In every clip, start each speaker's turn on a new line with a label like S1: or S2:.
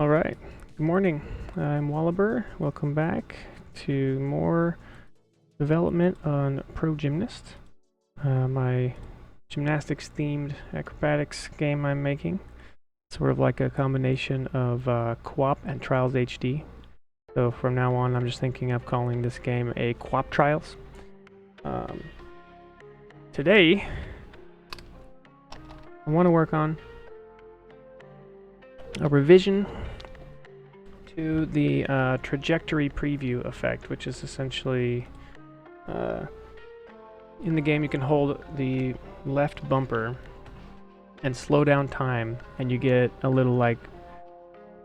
S1: All right. Good morning. I'm Wallaber. Welcome back to more development on Pro Gymnast, my gymnastics-themed acrobatics game I'm making. Sort of like a combination of QWOP and Trials HD. So from now on, I'm just thinking of calling this game a QWOP Trials. Today, I want to work on a revision to the trajectory preview effect, which is essentially in the game you can hold the left bumper and slow down time, and you get a little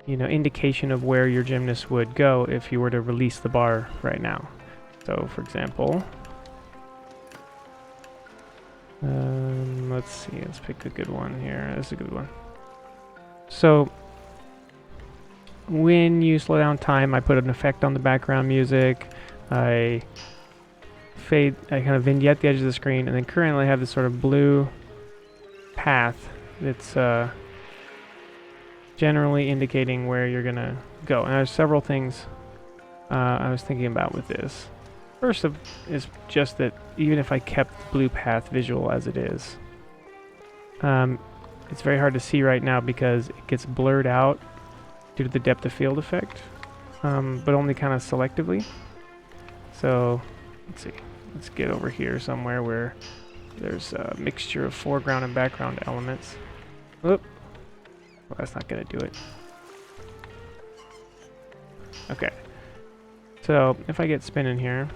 S1: indication of where your gymnast would go if you were to release the bar right now. So for example, let's see, let's pick a good one here. This is a good one. So when you slow down time, I put an effect on the background music. I kind of vignette the edge of the screen, and then currently I have this sort of blue path that's generally indicating where you're gonna go. And there's several things I was thinking about with this. First is just that even if I kept the blue path visual as it is, it's very hard to see right now because it gets blurred out due to the depth of field effect, but only kind of selectively. So let's see, let's get over here somewhere where there's a mixture of foreground and background elements. Oop. Well, that's not gonna do it. Okay, so if I get spinning here,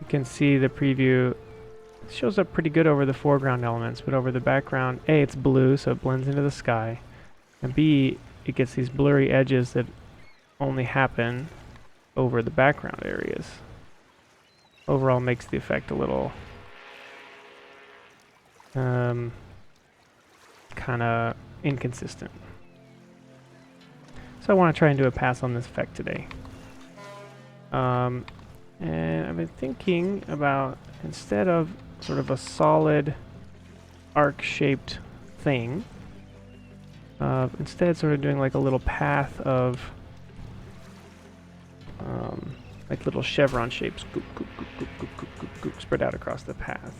S1: you can see the preview shows up pretty good over the foreground elements, but over the background, A, it's blue, so it blends into the sky, and B, it gets these blurry edges that only happen over the background areas. Overall makes the effect a little kind of inconsistent. So I want to try and do a pass on this effect today. And I've been thinking about, instead of sort of a solid arc-shaped thing, instead sort of doing like a little path of like little chevron shapes, goop, goop, goop, goop, goop, goop, goop, goop, spread out across the path.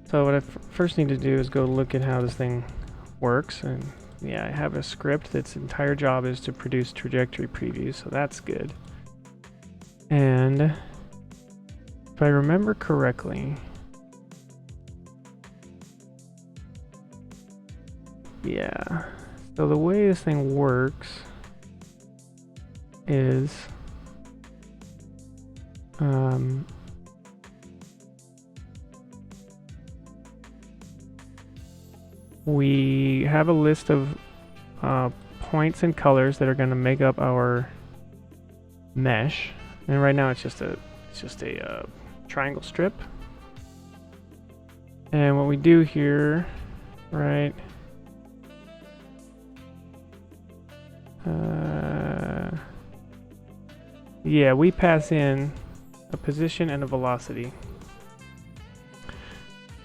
S1: So what I first need to do is go look at how this thing works, and yeah, I have a script that's entire job is to produce trajectory previews, so that's good. And if I remember correctly, yeah, so the way this thing works is we have a list of points and colors that are going to make up our mesh, and right now it's just a triangle strip. And what we do here, right, yeah, we pass in a position and a velocity.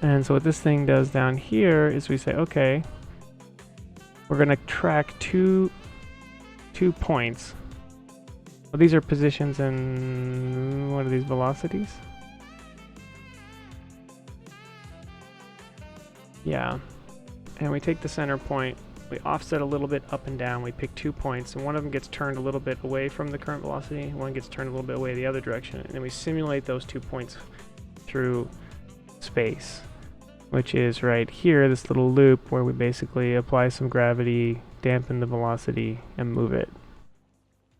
S1: And so what this thing does down here is we say, okay, we're going to track two points. Well, these are positions and what are these, velocities? Yeah. And we take the center point, we offset a little bit up and down, we pick 2 points, and one of them gets turned a little bit away from the current velocity, one gets turned a little bit away the other direction, and then we simulate those 2 points through space, which is right here, this little loop where we basically apply some gravity, dampen the velocity, and move it.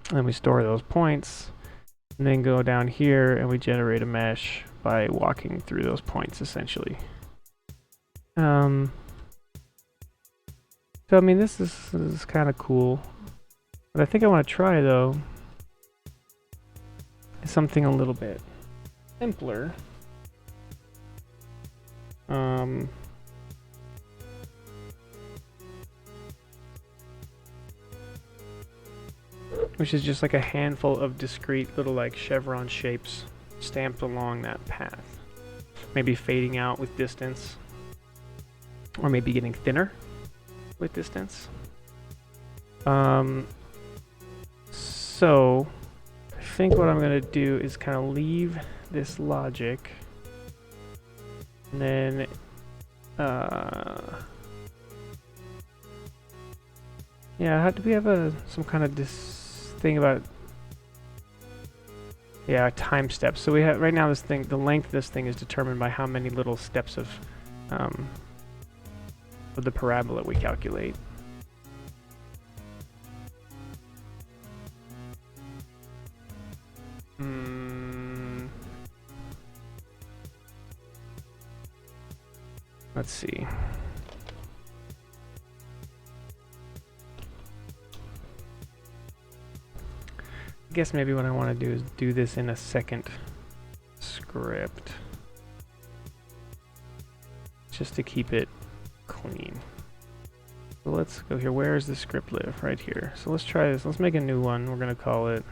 S1: And then we store those points, and then go down here and we generate a mesh by walking through those points, essentially. So I mean, this is kind of cool. What I think I want to try, though, is something a little bit simpler. Which is just like a handful of discrete little like chevron shapes stamped along that path. Maybe fading out with distance. or maybe getting thinner with distance. So I think what I'm going to do is kind of leave this logic, and then yeah, do we have some kind of this thing about time steps? So we have right now the length of this thing is determined by how many little steps of the parabola we calculate. Let's see. I guess maybe what I want to do is do this in a second script, just to keep it clean. So let's go here. Where does the script live? Right here. So let's try this. Let's make a new one. We're going to call it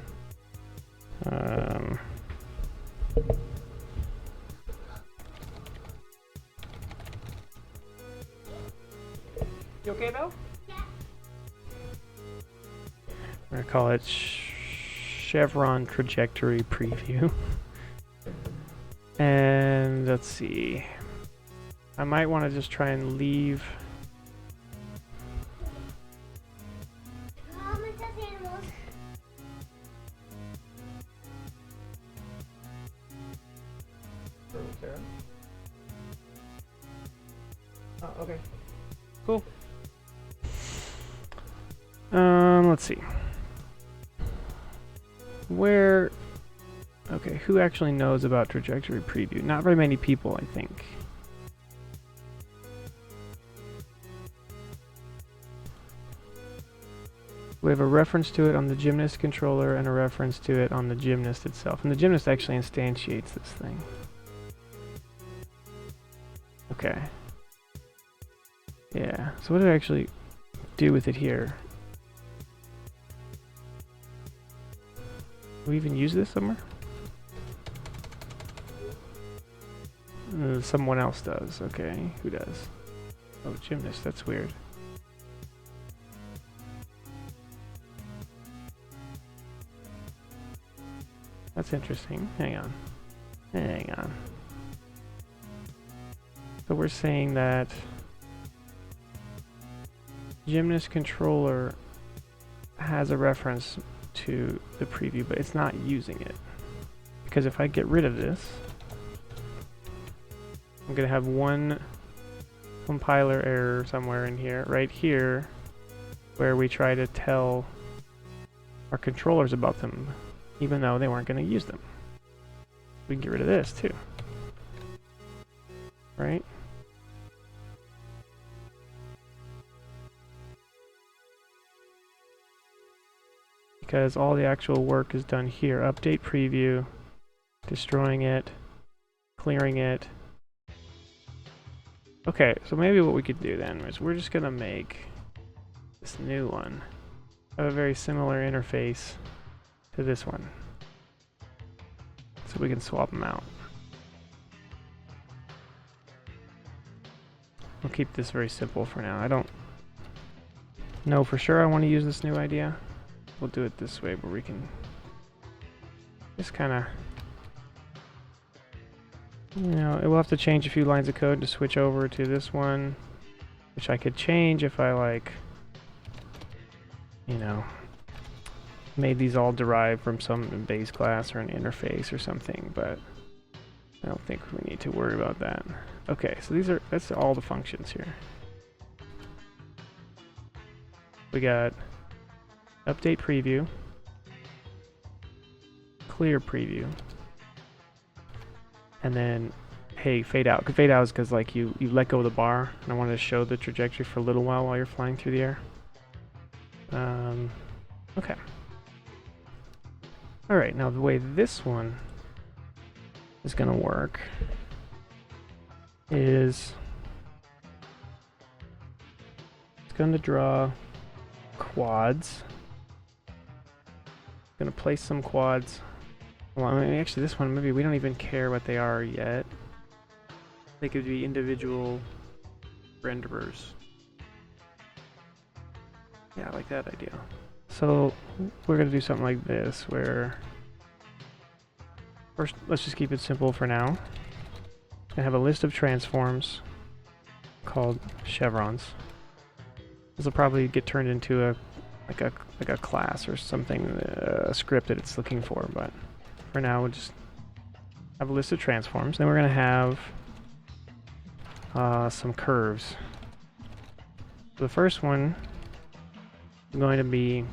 S1: You okay, Belle? Yeah. We're going to call it Chevron Trajectory Preview. And let's see. I might want to just try and leave. Oh, okay. Cool. Let's see. Okay, who actually knows about trajectory preview? Not very many people, I think. We have a reference to it on the Gymnast controller and a reference to it on the Gymnast itself. And the Gymnast actually instantiates this thing. Okay. Yeah, so what did I actually do with it here? Do we even use this somewhere? Someone else does. Okay, who does? Oh, Gymnast, that's weird. That's interesting. Hang on. Hang on. So we're saying that Gymnast controller has a reference to the preview, but it's not using it. Because if I get rid of this, I'm going to have one compiler error somewhere in here, right here, where we try to tell our controllers about them, even though they weren't going to use them. We can get rid of this too. Right? Because all the actual work is done here. Update preview, destroying it, clearing it. Okay, so maybe what we could do then is we're just going to make this new one have a very similar interface to this one. So we can swap them out. We'll keep this very simple for now. I don't know for sure I want to use this new idea. We'll do it this way where we can just kind of, you know, it will have to change a few lines of code to switch over to this one, which I could change if I like, you know, made these all derived from some base class or an interface or something, but I don't think we need to worry about that. Okay, so that's all the functions here. We got update preview, clear preview, and then hey, fade out. Fade out is because like you let go of the bar, and I wanted to show the trajectory for a little while you're flying through the air. Okay. All right, now the way this one is going to work is it's going to draw quads. Going to place some quads. Well, I mean, actually, this one, maybe we don't even care what they are yet. They could be individual renderers. Yeah, I like that idea. So we're going to do something like this, where first, let's just keep it simple for now. I have a list of transforms called chevrons. This will probably get turned into a class or something, a script that it's looking for. But for now, we'll just have a list of transforms. Then we're going to have some curves. So the first one is going to be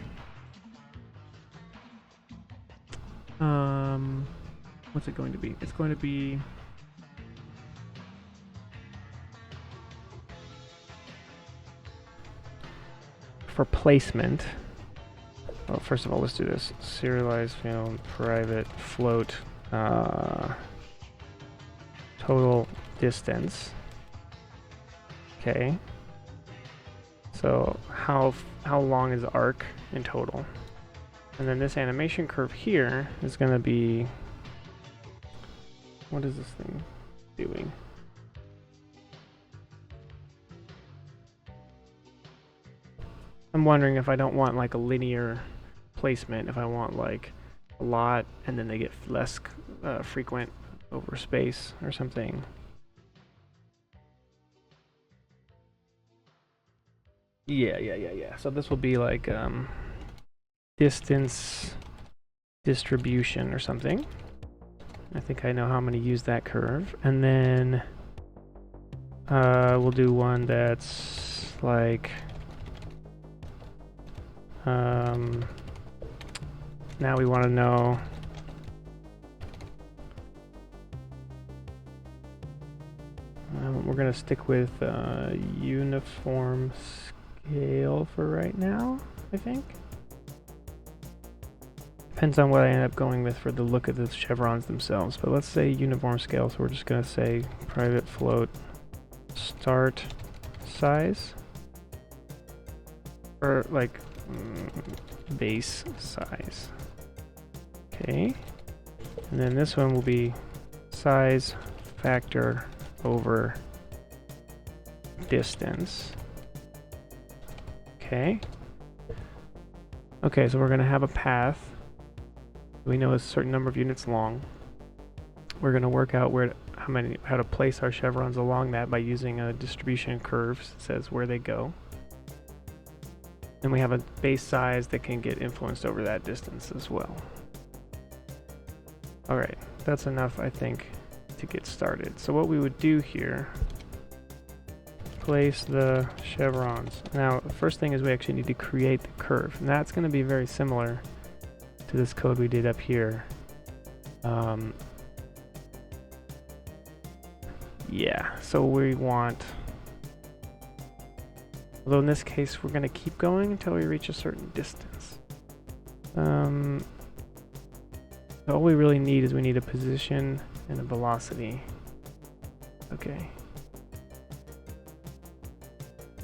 S1: what's it going to be? It's going to be for placement. Well, first of all, let's do this. Serialized field, private, float, total distance. Okay. So how long is the arc in total? And then this animation curve here is going to be, what is this thing doing? I'm wondering if I don't want like a linear placement, if I want like a lot and then they get less frequent over space or something. Yeah. So this will be like distance distribution or something. I think I know how I'm going to use that curve. And then we'll do one that's like now we want to know we're going to stick with uniform scale for right now, I think. Depends on what I end up going with for the look of the chevrons themselves, but let's say uniform scale, so we're just going to say private float start size, or like base size. Okay, and then this one will be size factor over distance. Okay, so we're going to have a path. We know a certain number of units long. We're going to work out how to place our chevrons along that by using a distribution curve that says where they go. And we have a base size that can get influenced over that distance as well. Alright, that's enough, I think, to get started. So what we would do here, place the chevrons. Now, the first thing is we actually need to create the curve. And that's going to be very similar to this code we did up here. Yeah, so we want, although in this case we're going to keep going until we reach a certain distance. All we really need is we need a position and a velocity. Okay.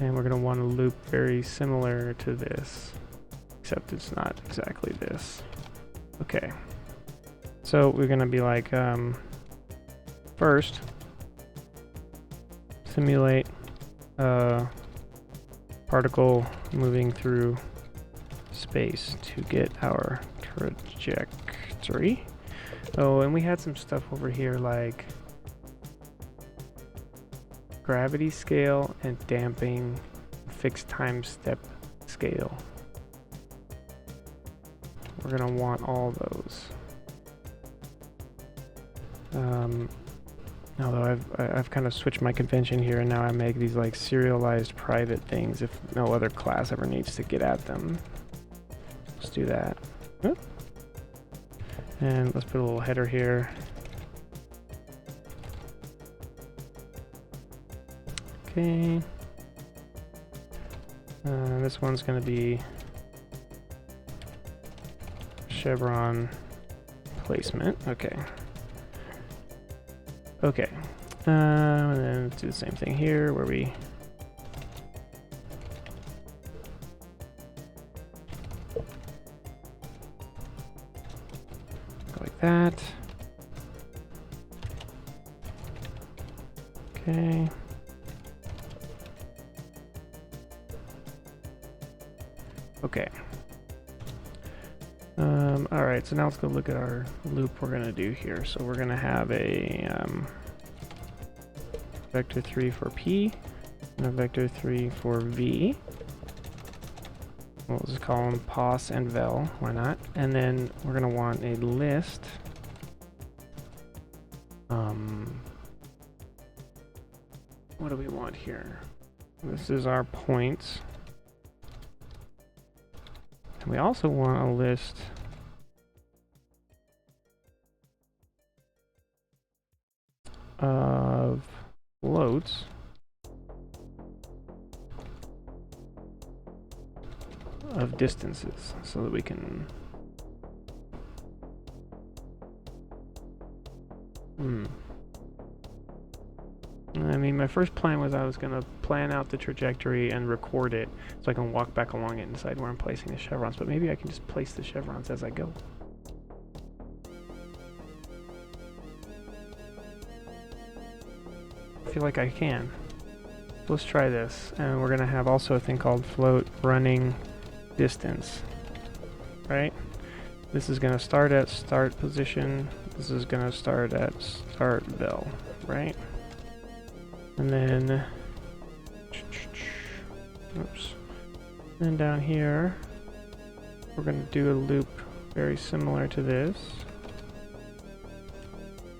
S1: And we're going to want a loop very similar to this, except it's not exactly this. Okay. So we're going to be like, first, simulate a particle moving through space to get our trajectory. Oh, and we had some stuff over here like gravity scale and damping, fixed time step scale. We're gonna want all those. Although I've kind of switched my convention here, and now I make these like serialized private things if no other class ever needs to get at them. Let's do that. And let's put a little header here. Okay. This one's going to be chevron placement. Okay. Okay. And then let's do the same thing here where we go like that. Okay. Okay. Alright, so now let's go look at our loop we're going to do here. So we're going to have a vector 3 for P and a vector 3 for V. We'll just call them pos and vel, why not? And then we're going to want a list. What do we want here? This is our points. And we also want a list of floats of distances so that we can I mean, my first plan was I was going to plan out the trajectory and record it so I can walk back along it and decide where I'm placing the chevrons, but maybe I can just place the chevrons as I go. I feel like I can. Let's try this, and we're going to have also a thing called float running distance, right? This is going to start at start position, this is going to start at start bell, right? And then, oops. Then down here, we're going to do a loop very similar to this.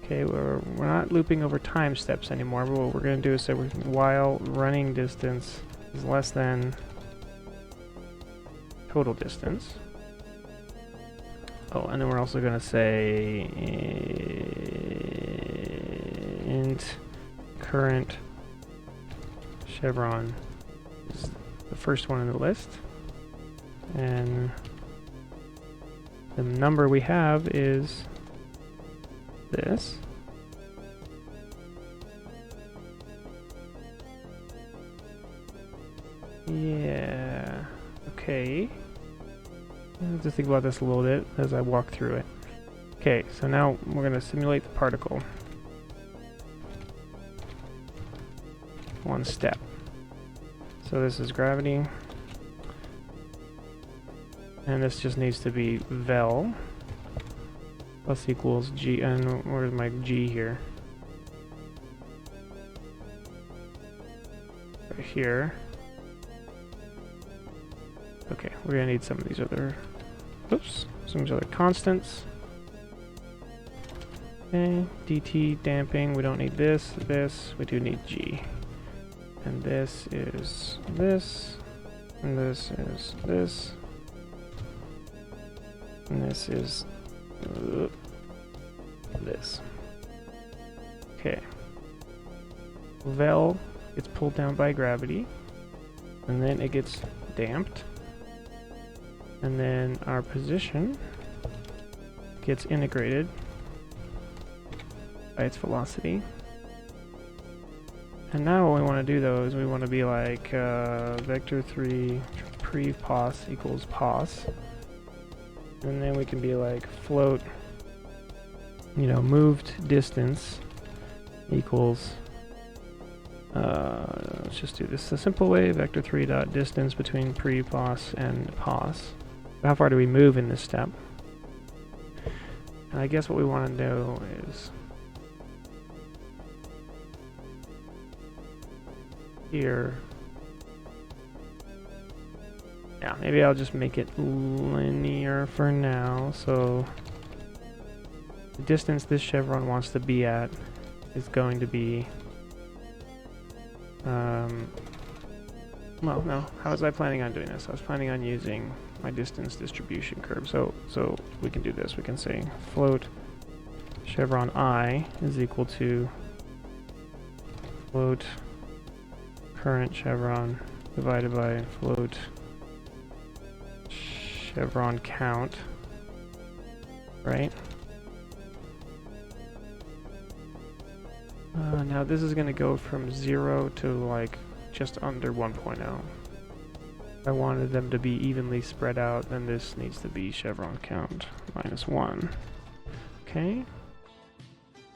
S1: Okay, we're not looping over time steps anymore, but what we're going to do is say while running distance is less than total distance. Oh, and then we're also going to say int current chevron is the first one in the list, and the number we have is this. Yeah, okay. Let's just think about this a little bit as I walk through it. Okay, so now we're going to simulate the particle. One step. So this is gravity. And this just needs to be vel plus equals g, and where's my g here? Right here. Okay, we're gonna need some of these other, oops, some of these other constants. Okay, dt damping, we don't need this, we do need g. And this is this, and this is this, and this is this. Okay. Vel gets pulled down by gravity, and then it gets damped, and then our position gets integrated by its velocity. And now what we want to do though is we want to be like vector 3 pre-pos equals pos, and then we can be like float, you know, moved distance equals let's just do this the simple way, vector 3 dot distance between pre-pos and pos. How far do we move in this step? And I guess what we want to do is here. Yeah, maybe I'll just make it linear for now. So the distance this chevron wants to be at is going to be well, no, how was I planning on doing this? I was planning on using my distance distribution curve. So we can do this. We can say float chevron I is equal to float current chevron divided by float chevron count, right? Now this is going to go from 0 to like just under 1.0. If I wanted them to be evenly spread out, then this needs to be chevron count minus 1. Okay.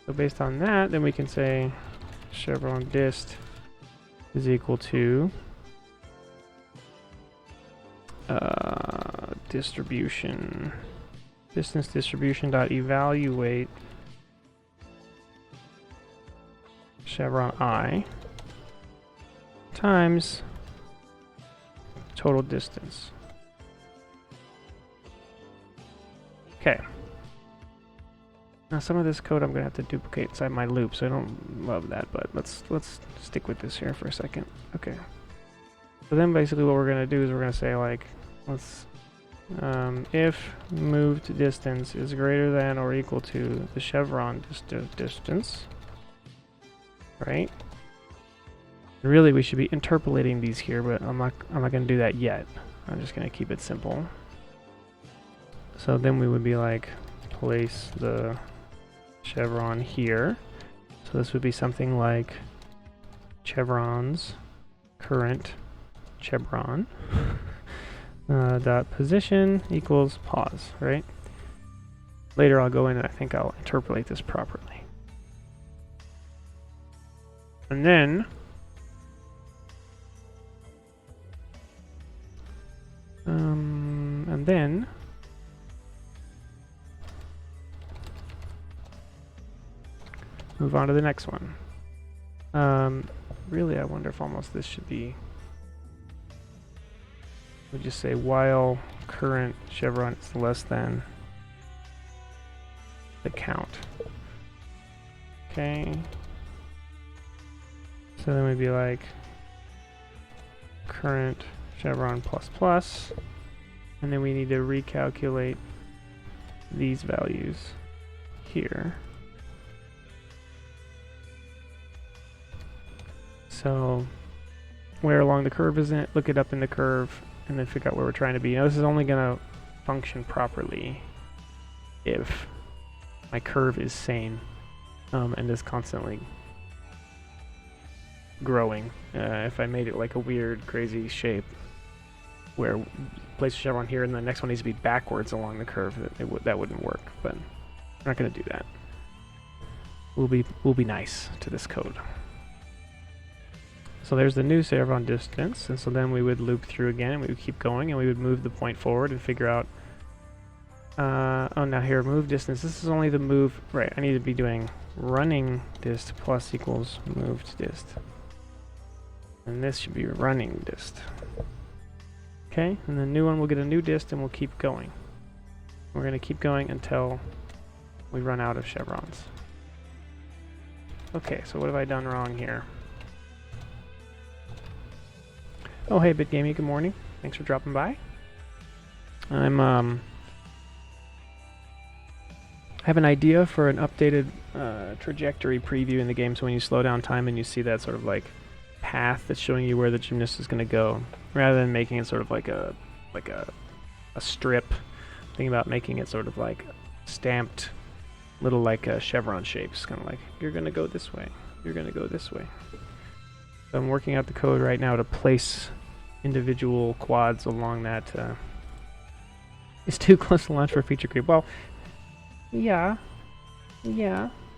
S1: So based on that, then we can say chevron dist is equal to distribution. Distance distribution dot evaluate chevron I times total distance. Okay. Now some of this code I'm gonna have to duplicate inside my loop, so I don't love that, but let's stick with this here for a second. Okay. So then basically what we're gonna do is we're gonna say like, let's if moved distance is greater than or equal to the chevron distance, right? Really, we should be interpolating these here, but I'm not gonna do that yet. I'm just gonna keep it simple. So then we would be like, place the chevron here. So this would be something like chevrons current chevron dot position equals pause, right? Later I'll go in and I think I'll interpolate this properly. And then move on to the next one. Really, I wonder if almost this should be, we'll just say while current chevron is less than the count. Okay. So then we'd be like current chevron plus plus, and then we need to recalculate these values here. So where along the curve is it? Look it up in the curve and then figure out where we're trying to be. Now this is only going to function properly if my curve is sane and is constantly growing. If I made it like a weird, crazy shape where place a chevron here and the next one needs to be backwards along the curve, that wouldn't work. But we're not going to do that. We'll be nice to this code. So there's the new chevron distance, and so then we would loop through again, and we would keep going, and we would move the point forward and figure out, oh, now here, move distance, this is only the move, right, I need to be doing running dist plus equals moved dist. And this should be running dist. Okay, and the new one will get a new dist, and we'll keep going. We're going to keep going until we run out of chevrons. Okay, so what have I done wrong here? Oh, hey, BitGamey, good morning. Thanks for dropping by. I have an idea for an updated trajectory preview in the game, so when you slow down time and you see that sort of like path that's showing you where the gymnast is going to go, rather than making it sort of like a strip, think about making it sort of like stamped little like chevron shapes, kind of like, you're going to go this way, you're going to go this way. So I'm working out the code right now to place individual quads along that. It's too close to launch for feature creep. Well, yeah,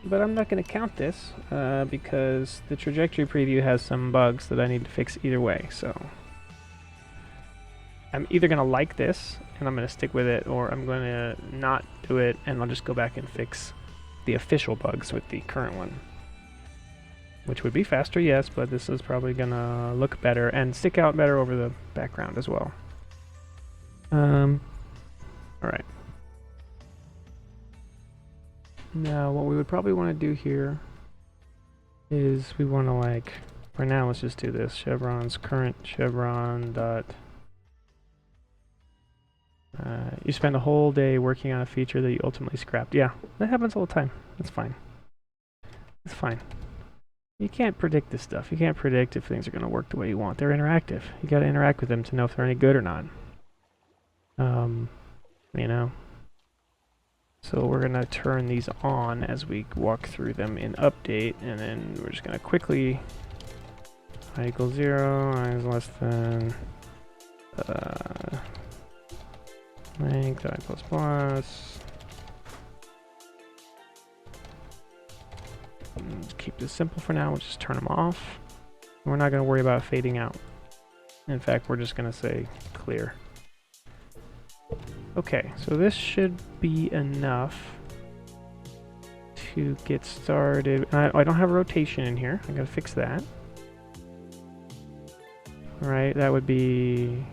S1: but I'm not going to count this because the trajectory preview has some bugs that I need to fix either way. So I'm either going to like this and I'm going to stick with it, or I'm going to not do it and I'll just go back and fix the official bugs with the current one. Which would be faster, yes, but this is probably gonna look better and stick out better over the background as well. Alright. Now, what we would probably want to do here is we want to, like, for now, let's just do this. Chevrons, current chevron dot. You spend a whole day working on a feature that you ultimately scrapped. Yeah, that happens all the time. That's fine. It's fine. You can't predict this stuff. You can't predict if things are going to work the way you want. They're interactive. You got to interact with them to know if they're any good or not. You know. So we're going to turn these on as we walk through them in update, and then we're just going to quickly I equals 0, I is less than length I plus plus. Keep this simple for now. We'll just turn them off. We're not going to worry about fading out. In fact, we're just going to say clear. Okay, so this should be enough to get started. I don't have rotation in here. I gotta fix that. Right, that would be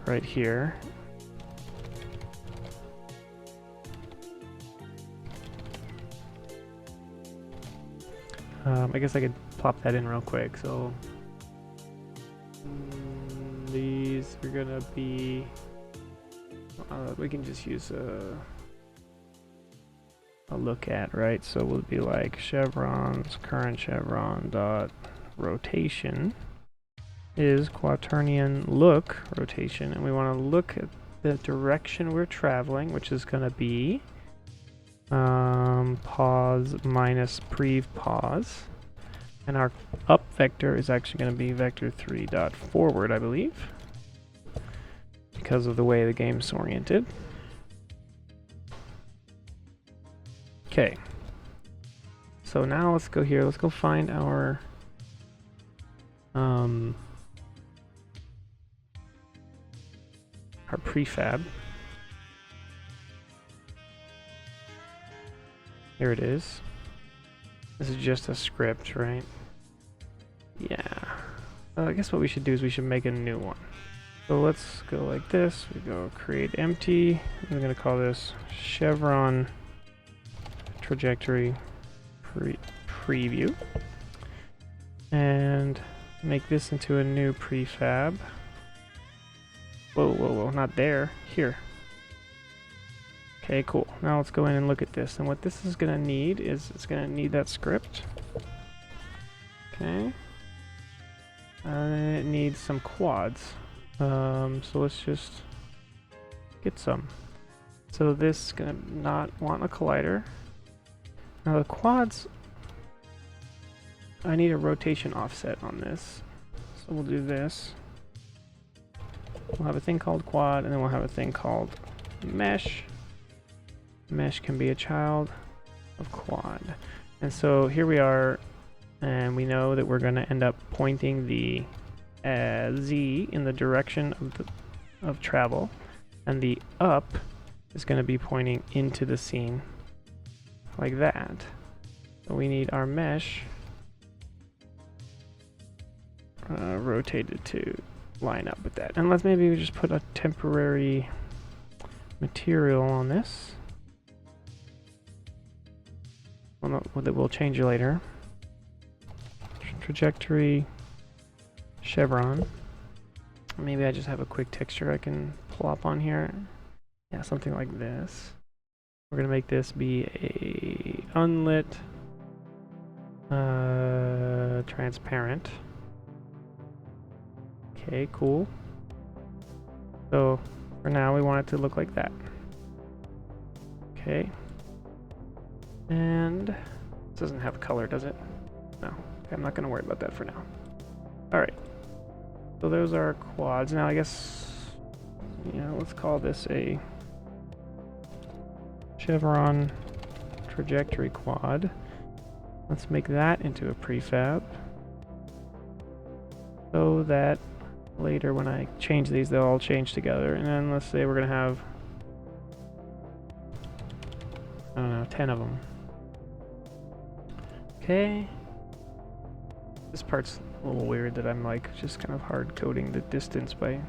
S1: right here. I guess I could plop that in real quick. So these are gonna be. We can just use a look at, right? So we'll be like chevrons, current chevron dot rotation is quaternion look rotation, and we want to look at the direction we're traveling, which is going to be pause minus prev pause, and our up vector is actually going to be vector 3 dot forward, I believe, because of the way the game's oriented. Okay, so now let's go here. Let's go find our prefab. Here it is. This is just a script, right? Yeah. I guess what we should do is we should make a new one. So let's go like this. We go create empty. I'm going to call this chevron trajectory preview. And make this into a new prefab. Whoa, whoa, whoa, not there. Here. Okay, cool. Now let's go in and look at this. And what this is going to need is it's going to need that script. Okay. And it needs some quads. So let's just get some. So this is going to not want a collider. Now the quads, I need a rotation offset on this. So we'll do this. We'll have a thing called quad, and then we'll have a thing called mesh. Mesh can be a child of quad. And so here we are, and we know that we're going to end up pointing the Z in the direction of travel, and the up is going to be pointing into the scene like that. So we need our mesh rotated to line up with that. And let's maybe we just put a temporary material on this. Well, no, that we'll change it later. Trajectory chevron. Maybe I just have a quick texture I can plop on here. Yeah, something like this. We're gonna make this be a unlit transparent. Okay, cool. So for now we want it to look like that. Okay. And this doesn't have color, does it? No. Okay, I'm not gonna worry about that for now. Alright. So those are quads. Now I guess, you know, let's call this a chevron trajectory quad. Let's make that into a prefab so that later when I change these, they'll all change together. And then let's say we're gonna have, I don't know, 10 of them. Okay. This part's a little weird that I'm like just kind of hard coding the distance by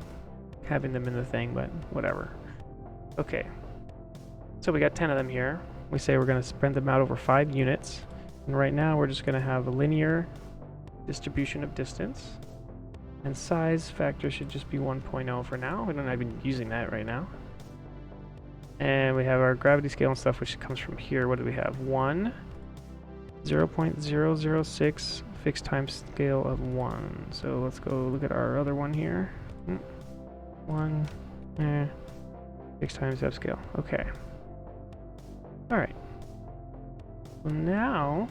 S1: having them in the thing, but whatever. Okay. So we got 10 of them here. We say we're going to spread them out over 5 units. And right now we're just going to have a linear distribution of distance. And size factor should just be 1.0 for now. We don't even using that right now. And we have our gravity scale and stuff, which comes from here. What do we have? 1, 0.006 fixed time scale of 1. So let's go look at our other one here. 1, fixed time subscale. Okay. All right. So now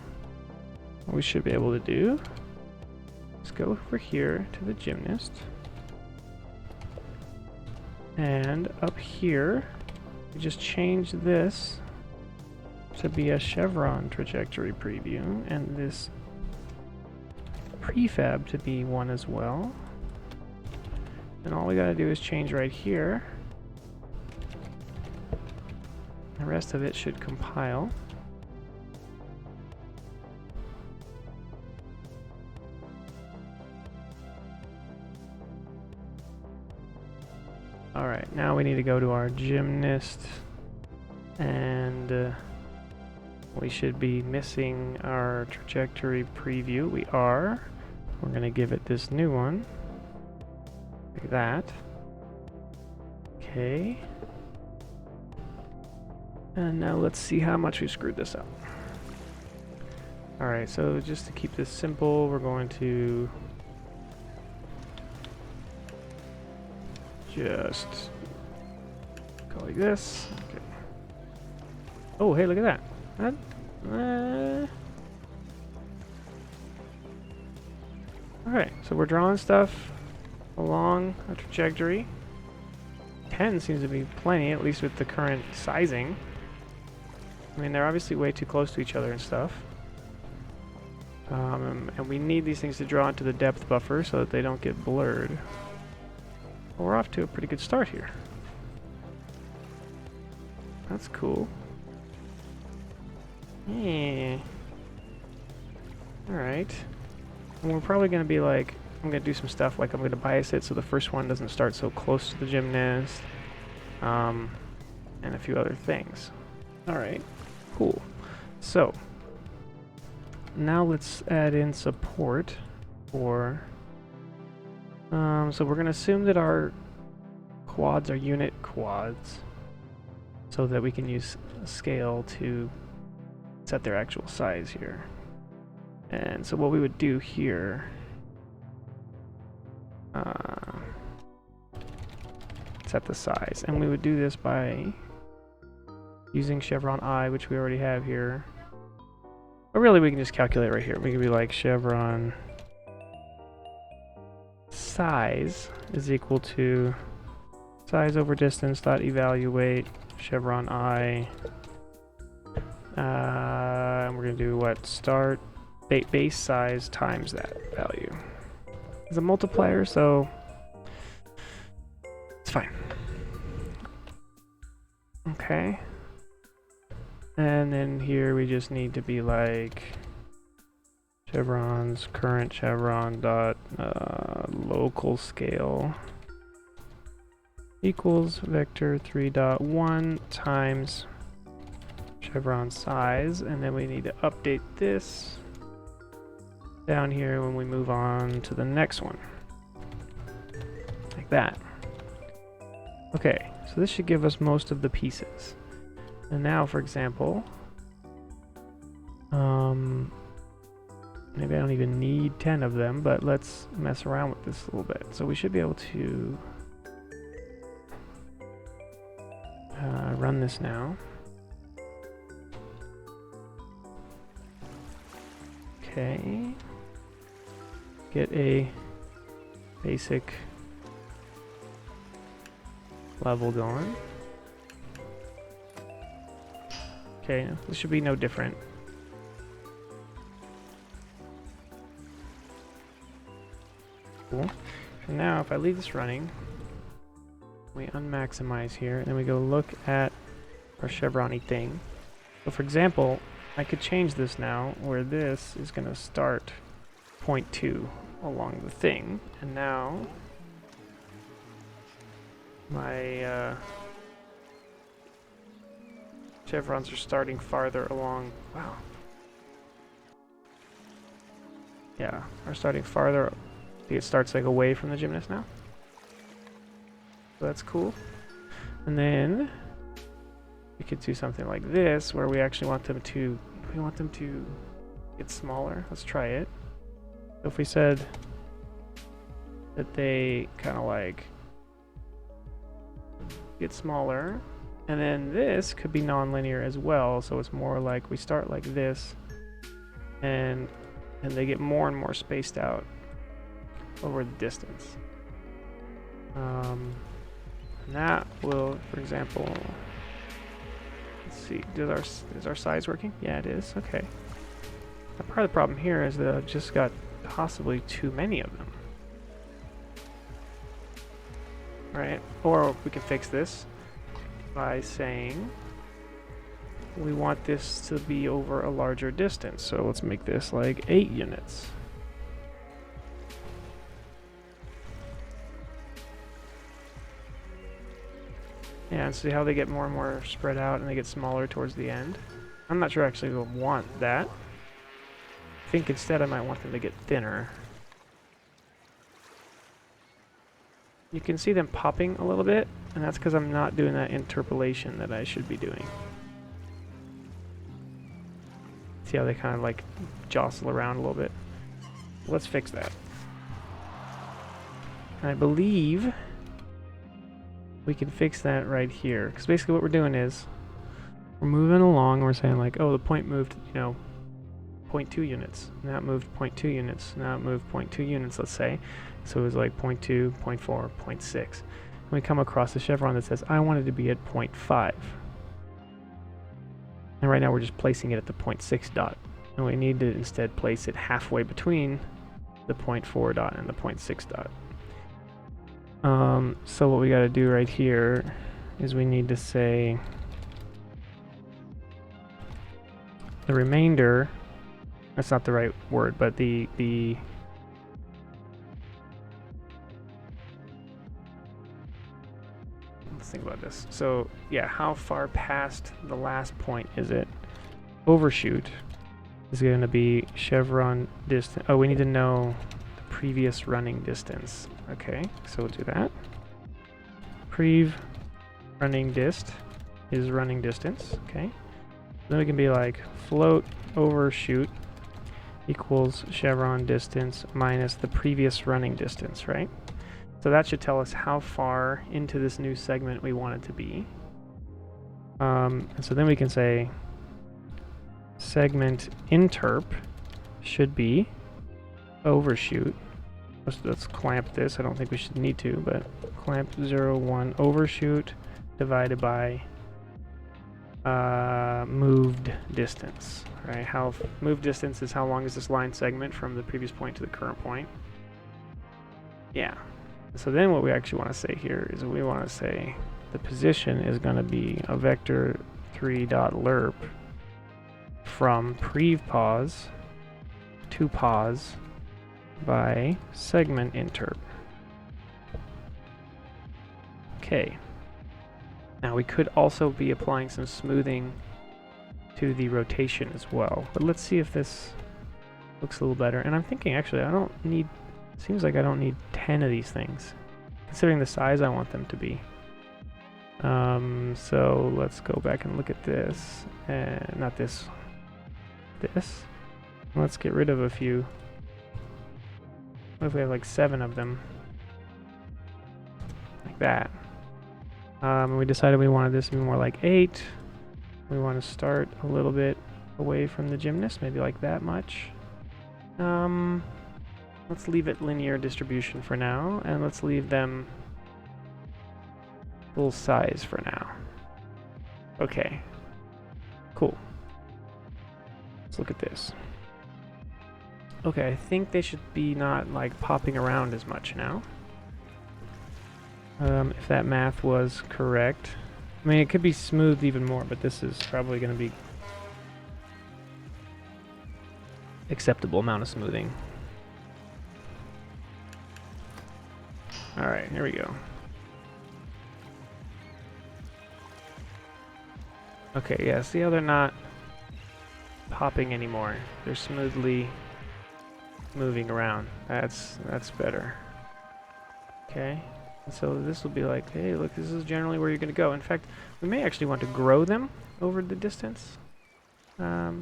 S1: what we should be able to do is go over here to the Gymnast, and up here we just change this to be a chevron trajectory preview, and this prefab to be one as well. And all we gotta do is change right here The rest of it should compile. Alright, now we need to go to our Gymnast, and we should be missing our trajectory preview. We are. We're going to give it this new one, like that. Okay. And now let's see how much we screwed this up. Alright, so just to keep this simple, we're going to just go like this. Okay. Oh, hey, look at that. Alright, so we're drawing stuff along a trajectory. 10 seems to be plenty, at least with the current sizing. I mean, they're obviously way too close to each other and stuff. And we need these things to draw into the depth buffer so that they don't get blurred. Well, we're off to a pretty good start here. That's cool. Yeah. Alright. And we're probably going to be like, I'm going to do some stuff like I'm going to bias it so the first one doesn't start so close to the Gymnast. And a few other things. Alright. Cool. So, now let's add in support for... so we're going to assume that our quads are unit quads so that we can use scale to set their actual size here. And so what we would do here... set the size. And we would do this by using chevron I, which we already have here. But really we can just calculate right here. We can be like chevron size is equal to size over distance dot evaluate chevron I. And we're going to do what? Start base size times that value. It's a multiplier, so it's fine. Okay. And then here we just need to be like chevrons current chevron dot local scale equals vector 3.1 times chevron size, and then we need to update this down here when we move on to the next one, like that. Okay, so this should give us most of the pieces. And now, for example, maybe I don't even need 10 of them, but let's mess around with this a little bit. So we should be able to run this now. Okay. Get a basic level going. Okay, this should be no different. Cool. And now if I leave this running, we unmaximize here, and then we go look at our chevron-y thing. So for example, I could change this now, where this is going to start 0.2 along the thing, and now my chevrons are starting farther along. Wow. Yeah, are starting farther. See, it starts like away from the Gymnast now. So that's cool. And then we could do something like this, where we actually want them to get smaller. Let's try it. So if we said that they kind of like get smaller, and then this could be non-linear as well, so it's more like we start like this, and they get more and more spaced out over the distance. And that will, for example, let's see, is our size working? Yeah, it is. Okay. Now, part of the problem here is that I've just got possibly too many of them. Right? Or we can fix this by saying we want this to be over a larger distance. So let's make this like 8 units. Yeah, and see how they get more and more spread out and they get smaller towards the end. I'm not sure actually we'll want that. I think instead I might want them to get thinner. You can see them popping a little bit, and that's because I'm not doing that interpolation that I should be doing. See how they kind of like jostle around a little bit? Let's fix that. And I believe we can fix that right here, because basically what we're doing is we're moving along and we're saying like, oh, the point moved, you know, 0.2 units. Now it moved 0.2 units. Now it moved 0.2 units, let's say. So it was like 0.2, 0.4, 0.6. And we come across a chevron that says, I want it to be at 0.5. And right now we're just placing it at the 0.6 dot. And we need to instead place it halfway between the 0.4 dot and the 0.6 dot. So what we got to do right here is we need to say the remainder, that's not the right word, but the let's think about this. So yeah, how far past the last point is it? Overshoot is going to be chevron distance. Oh, we need to know the previous running distance. Okay, so we'll do that. Prev running dist is running distance. Okay, then we can be like float overshoot equals chevron distance minus the previous running distance, right? So that should tell us how far into this new segment we want it to be. And so then we can say segment interp should be overshoot. Let's clamp this. I don't think we should need to, but clamp 0, 1 overshoot divided by moved distance, right? How moved distance is how long is this line segment from the previous point to the current point. Yeah. So then what we actually want to say here is we want to say the position is going to be a vector 3.lerp from prev pause to pause by segment interp. Okay. Now we could also be applying some smoothing to the rotation as well, but let's see if this looks a little better. And I'm thinking actually seems like I don't need 10 of these things, considering the size I want them to be. So let's go back and look at this, and not this. Let's get rid of a few. What if we have like 7 of them? Like that. We decided we wanted this to be more like 8. We want to start a little bit away from the gymnast, maybe like that much. Let's leave it linear distribution for now, and let's leave them full size for now. Okay. Cool. Let's look at this. Okay, I think they should be not like popping around as much now. If that math was correct. I mean, it could be smoothed even more, but this is probably going to be acceptable amount of smoothing. Alright, here we go. Okay, yeah, see how they're not popping anymore. They're smoothly moving around. That's better. Okay, and so this will be like, hey, look, this is generally where you're going to go. In fact, we may actually want to grow them over the distance. But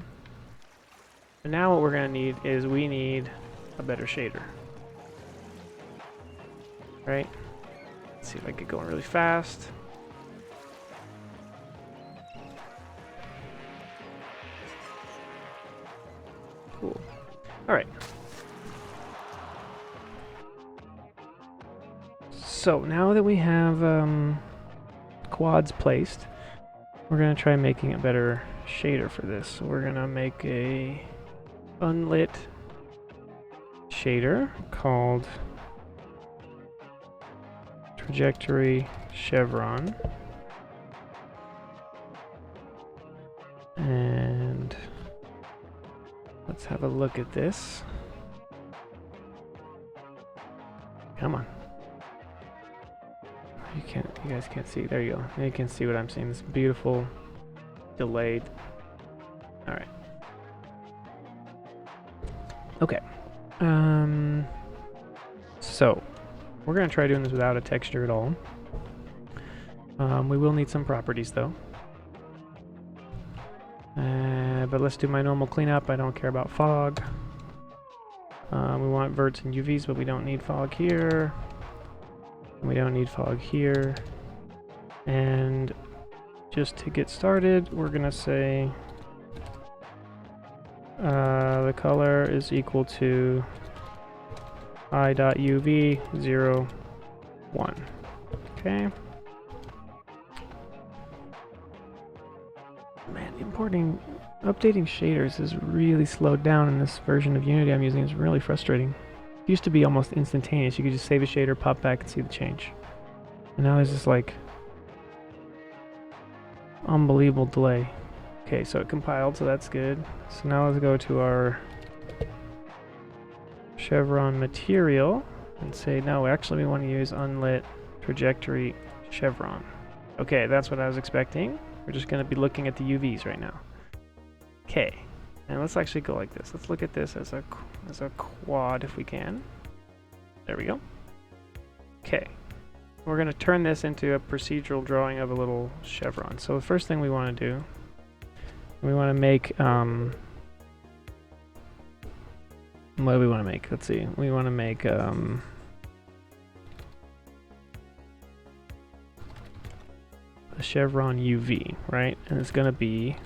S1: now what we're going to need is we need a better shader. Right? Let's see if I get going really fast. Cool. Alright. So now that we have quads placed, we're going to try making a better shader for this. So we're going to make a unlit shader called trajectory chevron. Let's have a look at this. Come on. You guys can't see. There you go. You can see what I'm seeing. This beautiful delayed. All right. Okay. So we're gonna try doing this without a texture at all. We will need some properties though. But let's do my normal cleanup. I don't care about fog. We want verts and UVs, but we don't need fog here. We don't need fog here. And just to get started, we're gonna say the color is equal to I.UV 0, 1. Okay. Man, updating shaders is really slowed down in this version of Unity I'm using. It's really frustrating. It used to be almost instantaneous. You could just save a shader, pop back, and see the change. And now it's just like unbelievable delay. Okay, so it compiled, so that's good. So now let's go to our chevron material and say, no, actually we want to use unlit trajectory chevron. Okay, that's what I was expecting. We're just going to be looking at the UVs right now. Okay, and let's actually go like this. Let's look at this as a quad if we can. There we go. Okay, we're going to turn this into a procedural drawing of a little chevron. So the first thing we want to do, we want to make, what do we want to make? Let's see. We want to make, a chevron UV, right? And it's going to be,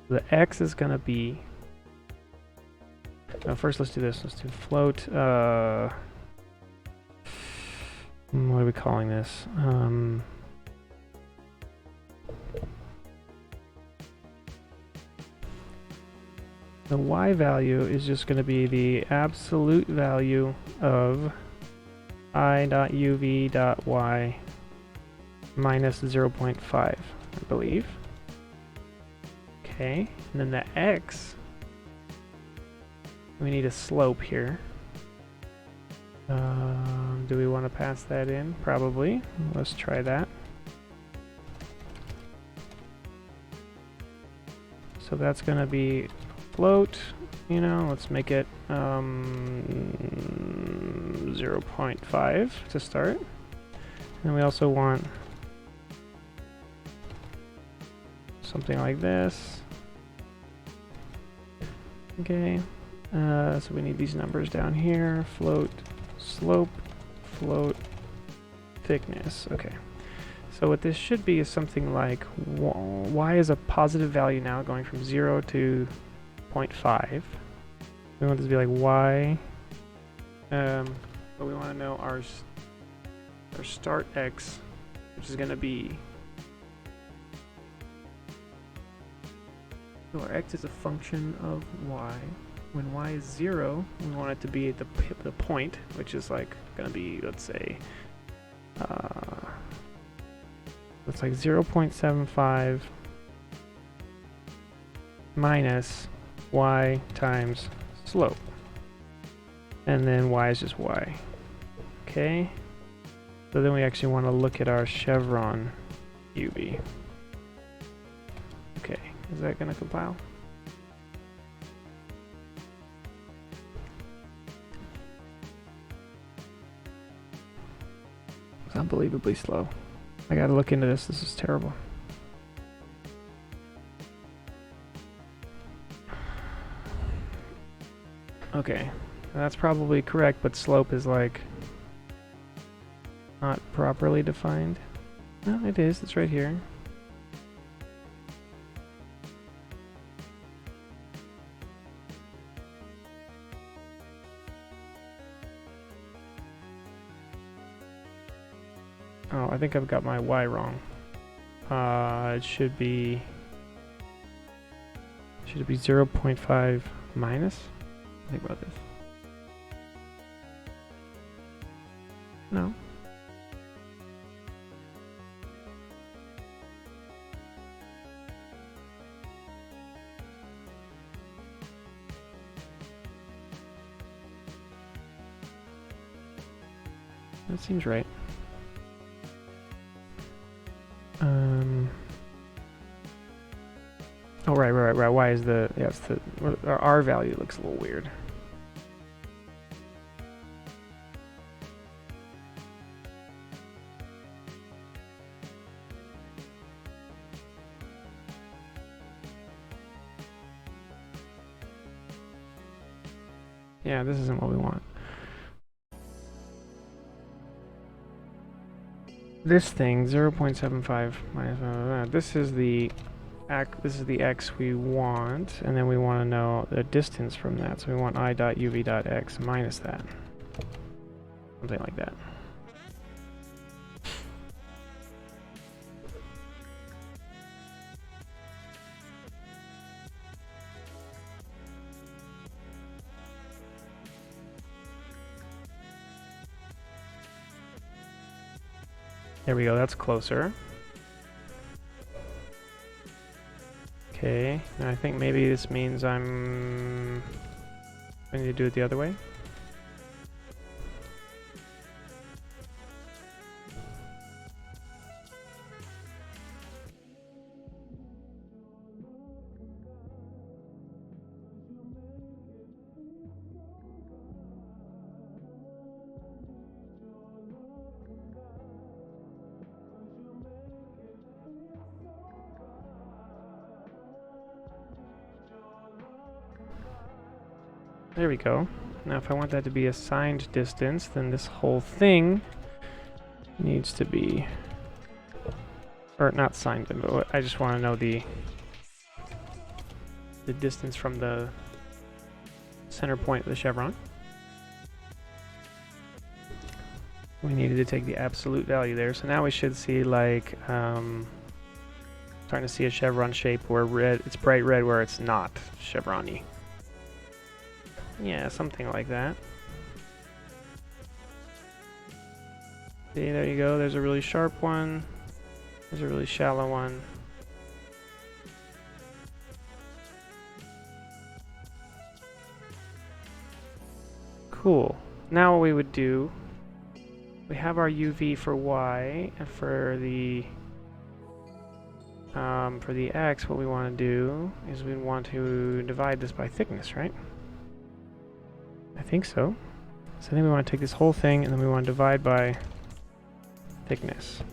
S1: the X is going to be, first let's do this. Let's do float, what are we calling this? The Y value is just going to be the absolute value of I.UV.Y minus 0.5, I believe. Okay, and then the X, we need a slope here. Do we want to pass that in? Probably. Let's try that. So that's going to be float, you know, let's make it 0.5 to start. And we also want something like this. Okay, so we need these numbers down here. Float, slope, float, thickness. Okay, so what this should be is something like y is a positive value now, going from 0 to 0.5. We want this to be like y, but we want to know our start x, which is going to be, so our x is a function of y. When y is 0, we want it to be at the point, which is like going to be, let's say, it's like 0.75 minus y times slope, and then y is just y. Okay, so then we actually want to look at our chevron UV. Okay, is that going to compile? It's unbelievably slow. I gotta look into this. This is terrible. Okay, that's probably correct, but slope is like not properly defined. No, it is. It's right here. Oh, I think I've got my y wrong. It should be 0.5 minus? Think about this. No. that seems right. Oh, right. Why is the... Yeah, it's the... Our R value looks a little weird. Yeah, this isn't what we want. This thing, 0.75 minus... this is the x we want, and then we want to know the distance from that. So we want I.uv.x minus that. Something like that. There we go, that's closer. Okay, and I think maybe this means I need to do it the other way. There we go. Now if I want that to be a signed distance, then this whole thing needs to be, or not signed, but I just want to know the distance from the center point of the chevron. We needed to take the absolute value there, so now we should see like starting to see a chevron shape where red, it's bright red where it's not chevron-y. Yeah, something like that. See, there you go. There's a really sharp one. There's a really shallow one. Cool. Now what we would do, we have our UV for Y, and for the X, what we want to do is we want to divide this by thickness, right? I think so. So I think we want to take this whole thing and then we want to divide by thickness.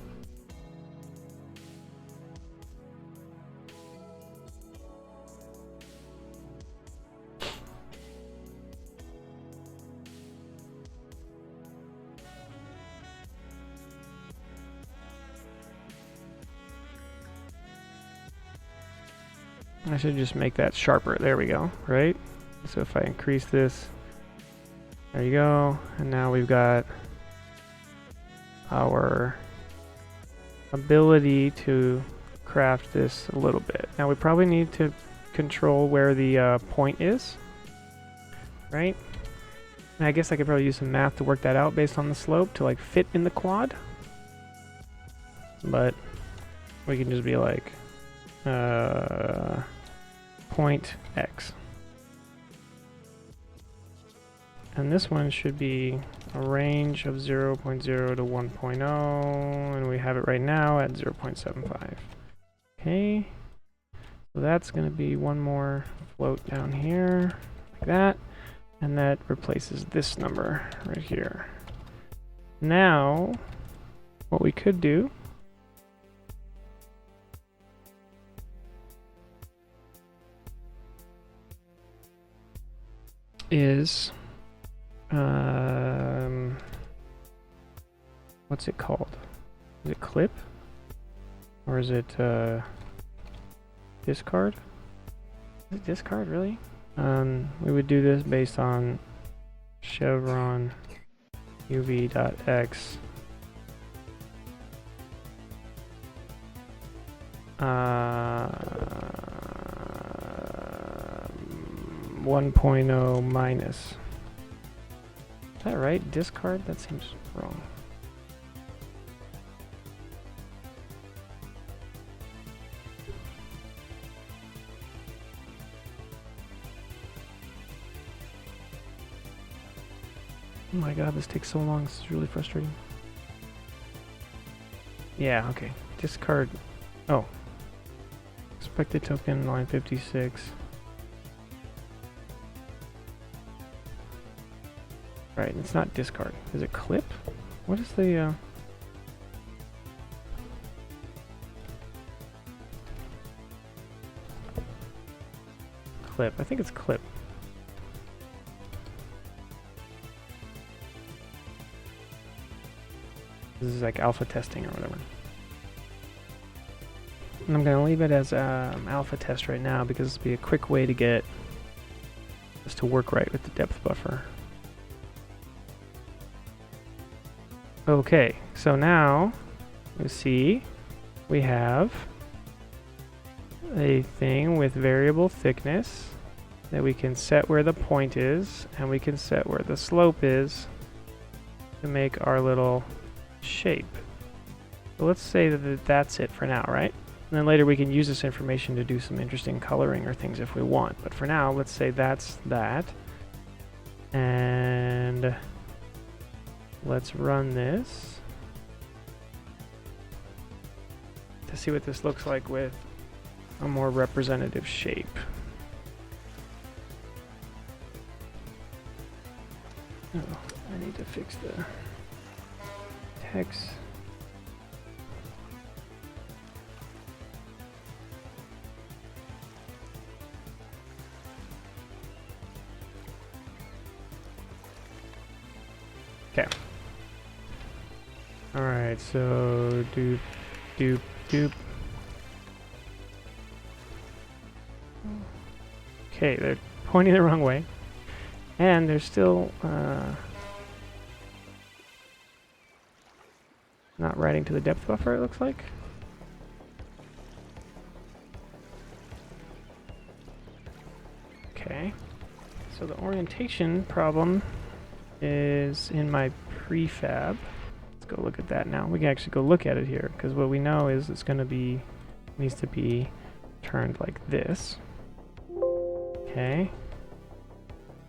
S1: I should just make that sharper. There we go, right? So if I increase this, there you go. And now we've got our ability to craft this a little bit. Now we probably need to control where the point is, right? And I guess I could probably use some math to work that out based on the slope to like fit in the quad. But we can just be like point X. And this one should be a range of 0.0 to 1.0, and we have it right now at 0.75. Okay, so that's going to be one more float down here, like that, and that replaces this number right here. Now, what we could do is what's it called? Is it clip? Or is it discard? Is it discard, really? We would do this based on chevron uv.x 1.0 minus. Is that right? Discard? That seems wrong. Oh my god, this takes so long. This is really frustrating. Yeah, okay. Discard. Oh. Expected token, line 56. Right, it's not discard. Is it clip? What is the, clip? I think it's clip. This is like alpha testing or whatever. And I'm going to leave it as alpha test right now because this will be a quick way to get this to work right with the depth buffer. Okay, so now you see we have a thing with variable thickness that we can set where the point is, and we can set where the slope is to make our little shape. So let's say that that's it for now, right? And then later we can use this information to do some interesting coloring or things if we want. But for now, let's say that's that. And let's run this to see what this looks like with a more representative shape. Oh, I need to fix the text. Okay. Alright, so doop, doop, doop. Okay, they're pointing the wrong way. And they're still not writing to the depth buffer, it looks like. Okay. So the orientation problem is in my prefab. Let's go look at that now. We can actually go look at it here, because what we know is it's going to be, needs to be turned like this. Okay.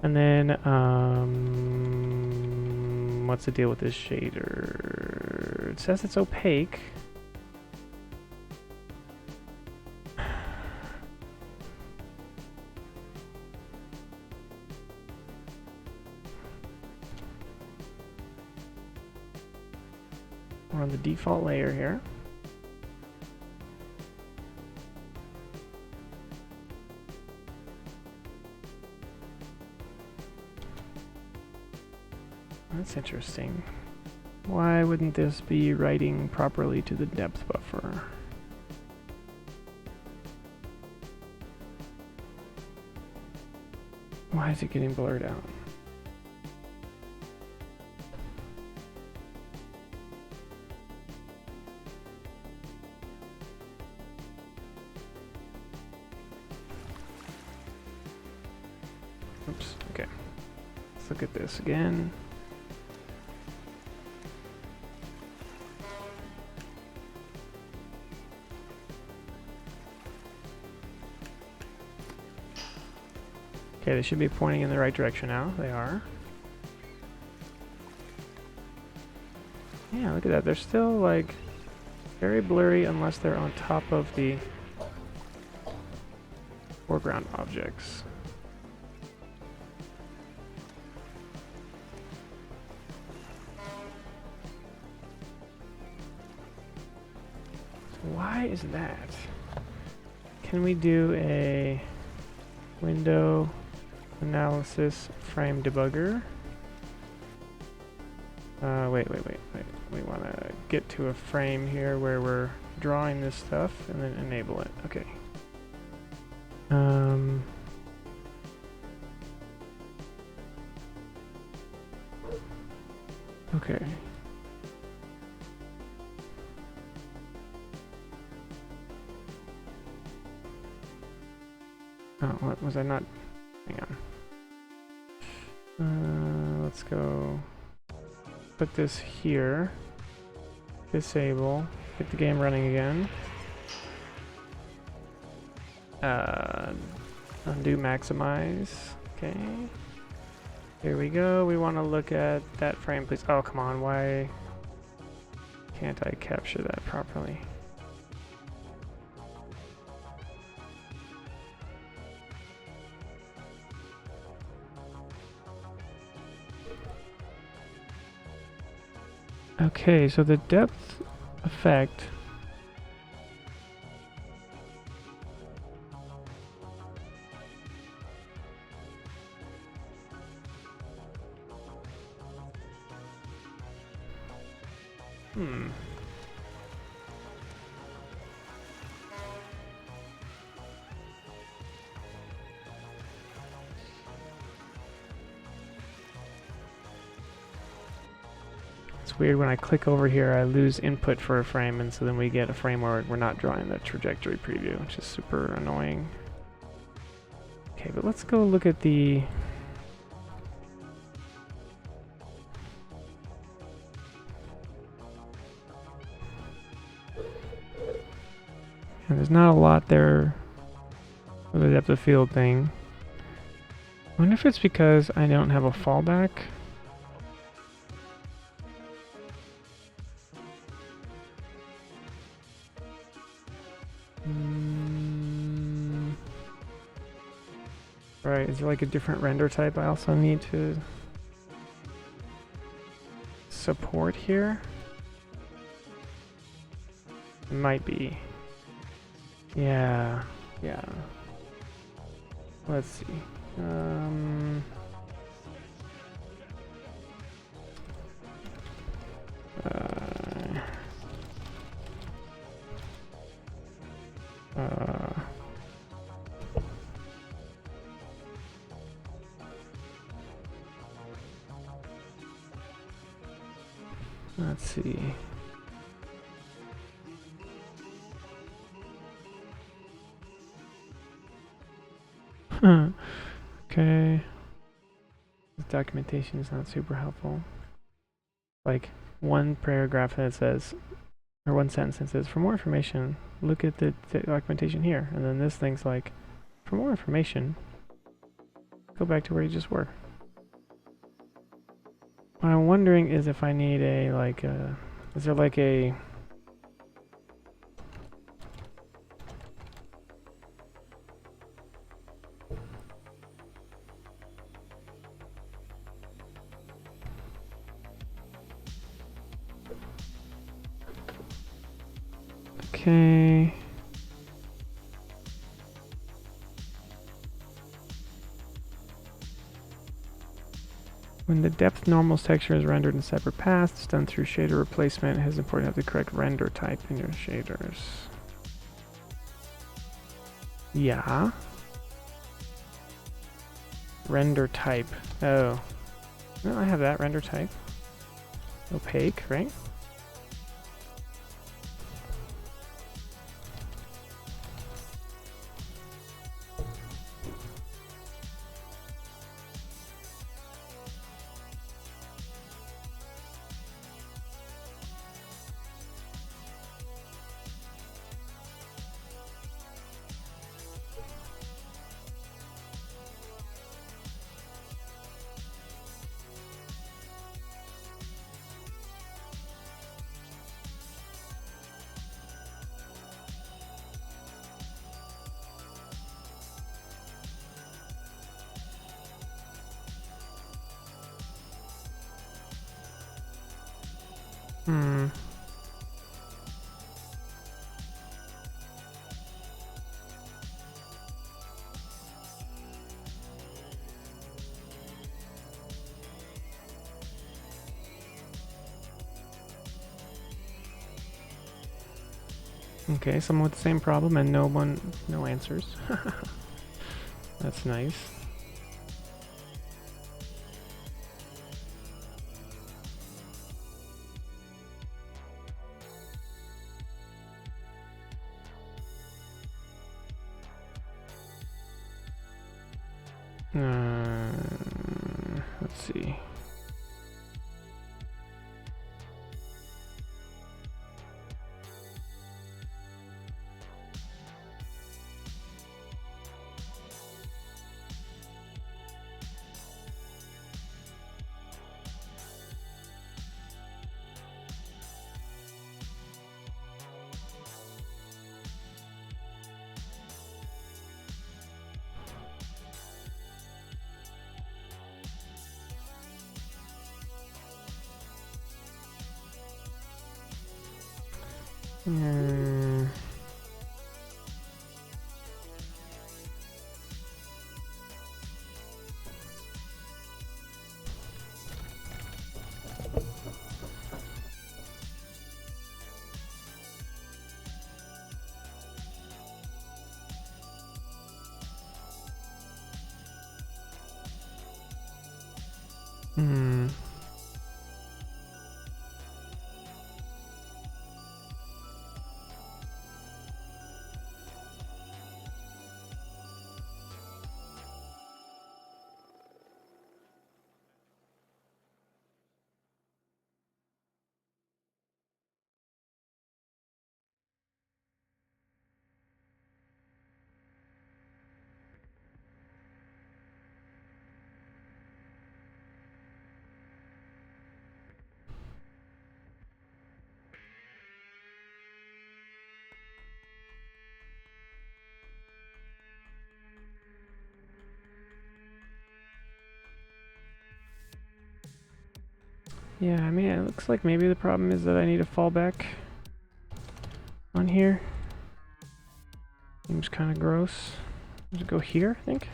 S1: And then, what's the deal with this shader? It says it's opaque. We're on the default layer here. That's interesting. Why wouldn't this be writing properly to the depth buffer? Why is it getting blurred out? Oops, okay. Let's look at this again. Okay, they should be pointing in the right direction now. They are. Yeah, look at that. They're still, like, very blurry unless they're on top of the foreground objects. So why is that? Can we do a window analysis frame debugger? Wait. We want to get to a frame here where we're drawing this stuff and then enable it. Okay. Okay. Oh, what was I not? Hang on. Let's go put this here. Disable. Get the game running again. Undo maximize. Okay. Here we go. We want to look at that frame, please. Oh, come on. Why can't I capture that properly? Okay, so the depth effect It's weird when I click over here, I lose input for a frame, and so then we get a frame where we're not drawing the trajectory preview, which is super annoying. Okay, but let's go look at the... And there's not a lot there for the depth of field thing. I wonder if it's because I don't have a fallback. Right, is there like a different render type I also need to support here? It might be. Yeah. Let's see. Let's see. Okay. This documentation is not super helpful. Like one paragraph that says, or one sentence that says, for more information, look at the documentation here. And then this thing's like, for more information, go back to where you just were. What I'm wondering is if I need a, like, is there like a... Okay. When the depth normals texture is rendered in separate paths, it's done through shader replacement. It is important to have the correct render type in your shaders. Yeah. Render type. Oh. No, I have that render type. Opaque, right? Okay, someone with the same problem and no answers. That's nice. Let's see. Hmm. Hmm. Yeah, I mean, it looks like maybe the problem is that I need a fallback on here. Seems kind of gross. Does it go here, I think?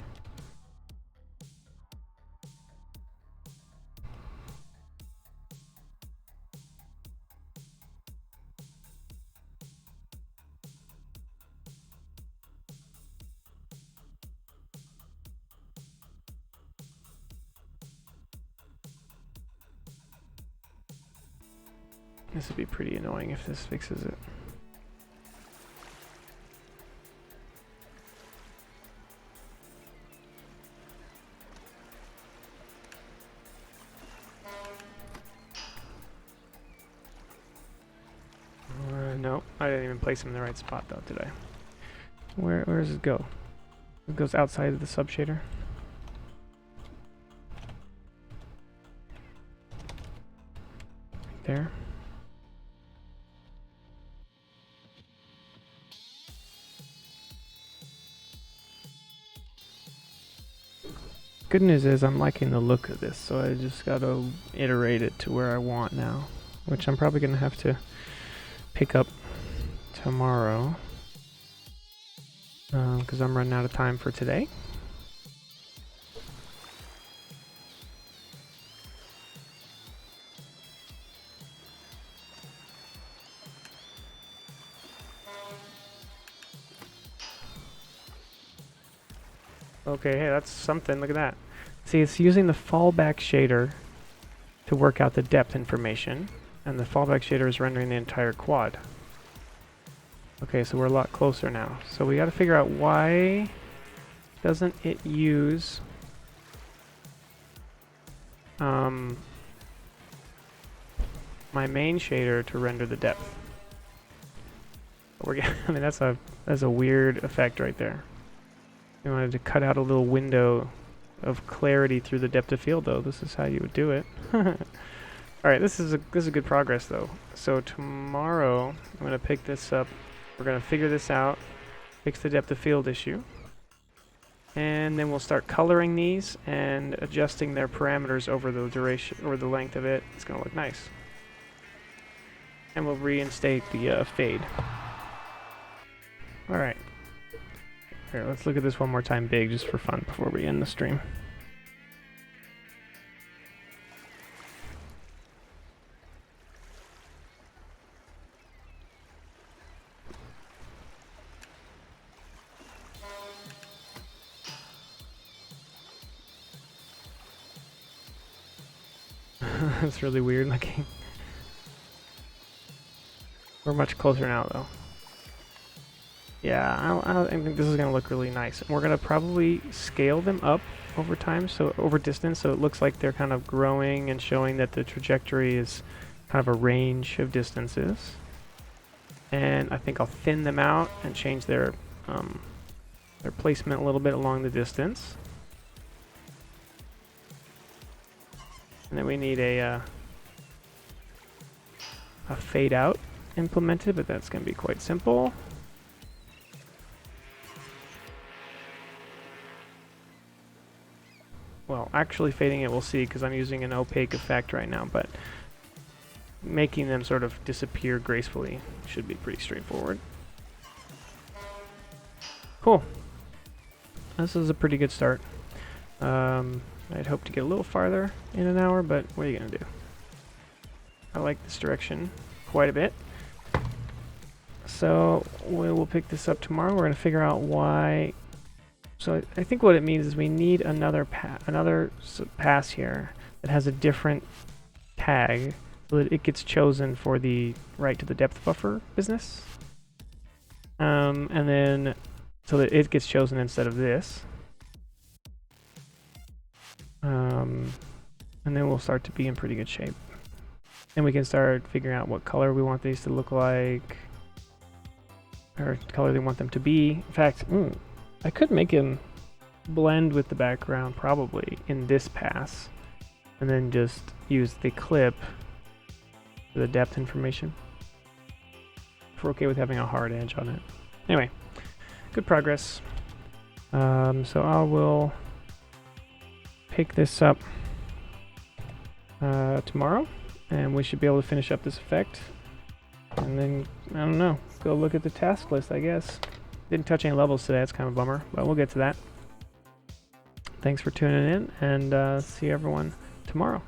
S1: This would be pretty annoying if this fixes it. No, I didn't even place him in the right spot though, did I? Where does it go? It goes outside of the subshader. There. Good news is I'm liking the look of this, so I just gotta iterate it to where I want now, which I'm probably gonna have to pick up tomorrow because I'm running out of time for today. Okay, hey, that's something. Look at that. See, it's using the fallback shader to work out the depth information, and the fallback shader is rendering the entire quad. Okay, so we're a lot closer now. So we got to figure out why doesn't it use my main shader to render the depth. I mean, that's a weird effect right there. You wanted to cut out a little window of clarity through the depth of field, though. This is how you would do it. All right, this is good progress, though. So tomorrow, I'm going to pick this up. We're going to figure this out, fix the depth of field issue, and then we'll start coloring these and adjusting their parameters over the duration or the length of it. It's going to look nice. And we'll reinstate the fade. All right. Here, let's look at this one more time big just for fun before we end the stream. That's really weird looking. We're much closer now though. Yeah, I think this is going to look really nice. And we're going to probably scale them up over time, so over distance, so it looks like they're kind of growing and showing that the trajectory is kind of a range of distances. And I think I'll thin them out and change their placement a little bit along the distance. And then we need a fade out implemented, but that's going to be quite simple. Well, actually fading it we'll see because I'm using an opaque effect right now, but making them sort of disappear gracefully should be pretty straightforward. Cool. This is a pretty good start. I'd hope to get a little farther in an hour, but what are you going to do? I like this direction quite a bit. So we will pick this up tomorrow. We're going to figure out why. So I think what it means is we need another pass here that has a different tag so that it gets chosen for the right to the depth buffer business. And then so that it gets chosen instead of this. And then we'll start to be in pretty good shape. Then we can start figuring out what color we want these to look like, or color they want them to be. In fact, I could make him blend with the background probably in this pass, and then just use the clip for the depth information. If we're okay with having a hard edge on it. Anyway, good progress. So I will pick this up tomorrow, and we should be able to finish up this effect. And then, I don't know, go look at the task list, I guess. Didn't touch any levels today, that's kind of a bummer, but we'll get to that. Thanks for tuning in, and see everyone tomorrow.